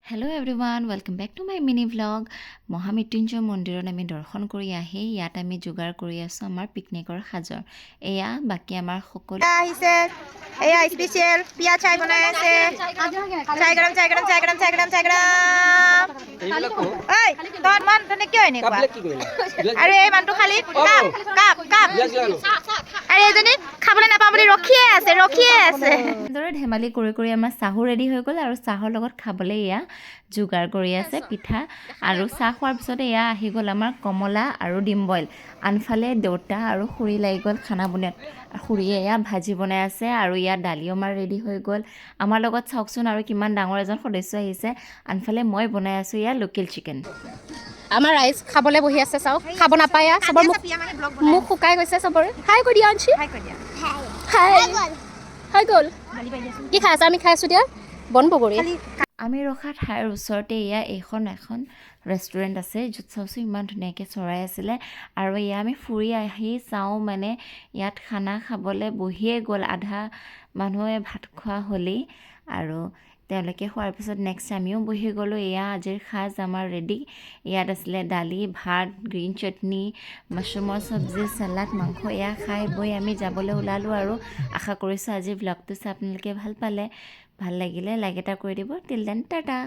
hello' everyone welcome back to my mini vlog Mahamrityunjay মন্দিৰত আমি দৰ্শন কৰি আহি ইয়াত আমি যোগাৰ কৰি আছোঁ আমাৰ পিকনিকৰ সাজৰ এয়া বাকী আমাৰ সকলো আহিছে এয়া স্পেচিয়েল পিয়াজ চাই বনাই আছে চাই গৰম চাই গৰম চাই গৰম চাই গৰম চাই গৰম ঐ তই মান তনে কিয় এনেকুৱা আৰু এই মানুহটো খালি কাপ কাপ কাপ আৰু এইজনী খাবলৈ নাপাওঁ বুলি ৰখিয়ে আছে দৰে ধেমালি কৰি কৰি আমাৰ চাহো ৰেডি হৈ গ'ল আৰু চাহৰ লগত খাবলৈ এয়া যোগাৰ কৰি আছে পিঠা আৰু চাহ খোৱাৰ পিছতে এয়া আহি গ'ল আমাৰ কমলা আৰু ডিম বইল আনফালে দেউতা আৰু খুৰী লাগি গ'ল খানা বনোৱাত খুৰীয়ে এয়া ভাজি বনাই আছে আৰু ইয়াত দালিও আমাৰ ৰেডি হৈ গ'ল আমাৰ লগত চাওকচোন আৰু কিমান ডাঙৰ এজন সদস্য আহিছে আনফালে মই বনাই আছোঁ এয়া লোকেল চিকেন আমাৰ ৰাইজ খাবলৈ বহি আছে চাওক খাব নাপায় চবৰ মুখ শুকাই গৈছে চবৰে হাই কৰি দিয়া আনছি হাই গ'ল কি খাই আছা আমি খাই আছোঁ দিয়া বন বগৰী আমি ৰখা ঠাইৰ ওচৰতে এয়া এখন ৰেষ্টুৰেণ্ট আছে য'ত চাওঁচোন ইমান ধুনীয়াকৈ চৰাই আছিলে আৰু এয়া আমি ফুৰি আহি চাওঁ মানে ইয়াত খানা খাবলৈ বহিয়ে গ'ল আধা মানুহে ভাত খোৱা হ'লেই আৰু তেওঁলোকে খোৱাৰ পিছত নেক্সট আমিও বহি গ'লোঁ এয়া আজিৰ সাজ আমাৰ ৰেডি ইয়াত আছিলে দালি ভাত গ্ৰীণ চাটনি মাছৰুমৰ চব্জি চালাড মাংস এয়া খাই বৈ আমি যাবলৈ ওলালোঁ আৰু আশা কৰিছোঁ আজিৰ ব্লগটো চাই আপোনালোকে ভাল পালে ভাল লাগিলে লাইক এটা কৰি দিব টিল দেন টাটা